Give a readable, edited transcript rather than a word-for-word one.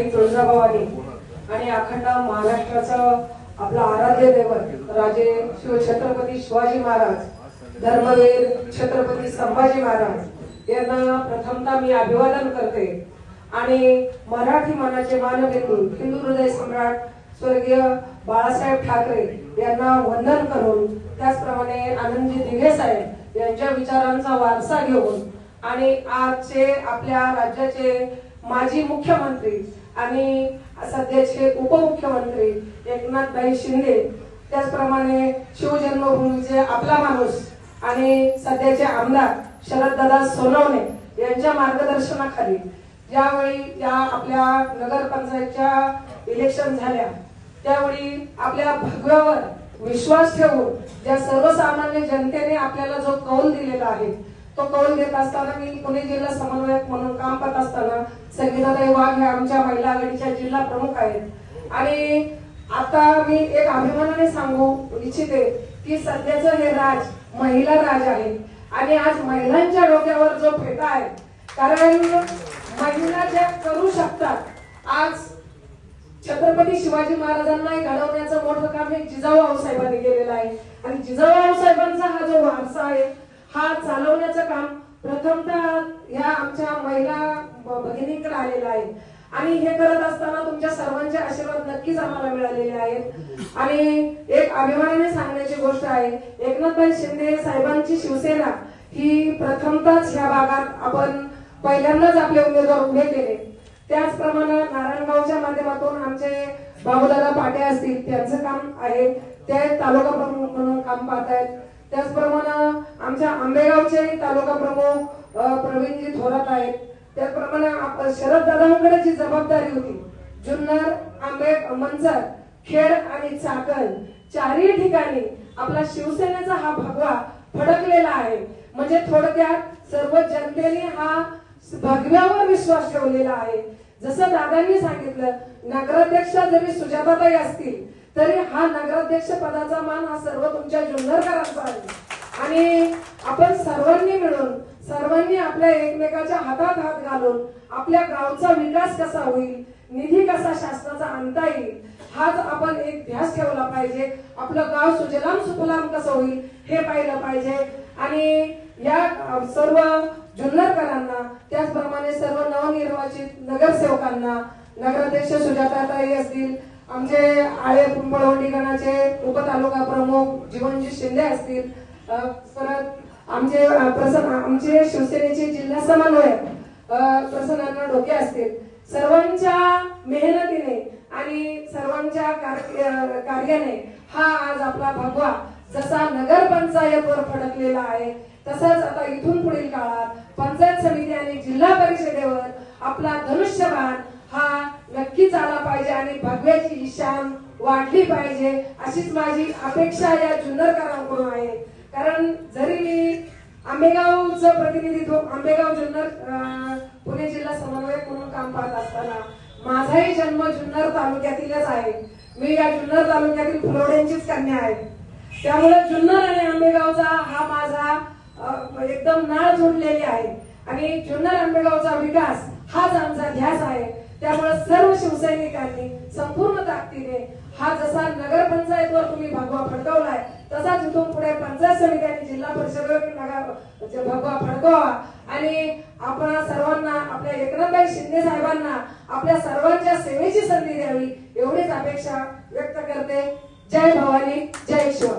आई तुळजाभवानी आणि अखंड महाराष्ट्राचं आपला आराध्य दैवत राजे छत्रपती शिवाजी महाराज, धर्मवीर छत्रपती संभाजी महाराज यांना प्रथमतः मी अभिवादन करते आणि मराठी मनाचे मानबिंदू हिंदू हृदय सम्राट स्वर्गीय बाळासाहेब ठाकरे यांना वंदन करून, त्याचप्रमाणे आनंदजी दिघे साहेब यांच्या विचारांचा वारसा घेऊन आणि आजचे आपल्या राज्याचे माजी मुख्यमंत्री आणि सध्याचे उपमुख्यमंत्री एकनाथभाई शिंदे, त्याचप्रमाणे शिवजन्मभूमीचे आपला माणूस आणि सध्याचे आमदार शरददादा सोनवणे यांच्या मार्गदर्शनाखाली ज्यावेळी या आपल्या नगरपंचायतच्या इलेक्शन झाल्या त्यावेळी आपल्या भगव्यावर विश्वास ठेवून ज्या सर्वसामान्य जनतेने आपल्याला जो कौल दिलेला आहे तो कौल देत असताना मी पुणे जिल्हा समन्वयक म्हणून काम करत असताना संगीताताई वाघ हे आमच्या महिला आघाडीच्या जिल्हा प्रमुख आहेत आणि आता मी एक अभिमानाने सांगू इच्छिते की सध्याचं हे राज महिला राज आहे आणि आज महिलांच्या डोक्यावर जो फेटा आहे, कारण महिला ज्या करू शकतात। आज छत्रपती शिवाजी महाराजांना घडवण्याचं मोठं काम हे जिजाऊ साहेबांनी केलेलं आहे आणि जिजाऊ साहेबांचा हा जो वारसा आहे हा चालवण्याचं काम प्रथमतः ह्या आमच्या महिला भगिनींकडे आलेला आहे आणि हे करत असताना तुमच्या सर्वांचे आशीर्वाद नक्कीच आम्हाला मिळालेले आहेत। आणि एक अभिमानाने सांगण्याची गोष्ट आहे, एकनाथभाई शिंदे साहेबांची शिवसेना ही प्रथमतःच ह्या भागात आपण पहिल्यांदाच आपले उमेदवार उभे केले। त्याचप्रमाणे नारायणगावच्या माध्यमातून आमचे बाबूदादा पाटे असतील, त्यांचं काम आहे, ते तालुका प्रमुख म्हणून काम पाहतायत। त्याचप्रमाणे आमच्या आंबेगावचे तालुका प्रमुख प्रवीणजी थोरात आहेत। त्याचप्रमाणे शरद दादांकडे जी जबाबदारी होती, जुन्नर, आंबे, मंचर, खेड आणि चाकण चारही ठिकाणी आपला शिवसेनेचा हा भगवा फडकलेला आहे। म्हणजे थोडक्यात सर्व जनतेने हा भगव्यावर विश्वास ठेवलेला आहे। जसं दादांनी सांगितलं, नगराध्यक्ष जरी सुजाताताई असतील तरी हा नगराध्यक्ष पदाचा मान हा सर्व तुमच्या जुन्नरकरांचा आहे आणि आपण सर्वांनी मिळून सर्वांनी आपल्या एकमेकाच्या हातात हात घालून आपल्या गावचा विकास कसा होईल, निधी कसा शासनाचा आणता येईल हाच आपण एक ध्यास ठेवला पाहिजे। आपलं गाव सुजलाम सुफलाम कसं होईल हे पाहिलं पाहिजे आणि या सर्व जुन्नरकरांना, त्याचप्रमाणे सर्व नवनिर्वाचित नगरसेवकांना, नगराध्यक्ष सुजाताताई असतील, आमचे आळे पिंपळवंडी गणाचे उपतालुका प्रमुख जीवनजी शिंदे असतील, परत आमचे शिवसेनेचे जिल्हा समन्वयक प्रसन्न डोके असतील, सर्वांच्या मेहनतीने आणि सर्वांच्या कार्याने हा आज आपला भगवा जसा नगरपंचायतवर फडकलेला आहे तसाच आता इथून पुढील काळात पंचायत समिती आणि जिल्हा परिषदेवर आपला धनुष्यबाण हा नक्कीच आला पाहिजे आणि भगव्याची शान वाढली पाहिजे अशीच माझी अपेक्षा या जुन्नरकरांकडून आहे। कारण जरी मी आंबेगावचं प्रतिनिधित्व, आंबेगाव जुन्नर पुणे जिल्हा समन्वयक म्हणून काम पाहत असताना माझाही जन्म जुन्नर तालुक्यातीलच आहे। मी या जुन्नर तालुक्यातील फुलवड्यांचीच कन्या आहे, त्यामुळे जुन्नर आणि आंबेगावचा हा माझा एकदम नाळ जोडलेली आहे आणि जुन्नर आंबेगावचा विकास हाच आमचा ध्यास आहे। त्यामुळे सर्व शिवसैनिकांनी संपूर्ण ताकदीने हा जसा नगरपंचायतवर तुम्ही भगवा फडकवलाय तसाच इथून पुढे पंचायत समिती आणि जिल्हा परिषदेवर भगवा फडकवा आणि आपण सर्वांना, आपल्या एकनाथभाई शिंदे साहेबांना आपल्या सर्वांच्या सेवेची संधी द्यावी एवढीच अपेक्षा व्यक्त करते। जय भवानी, जय शिव।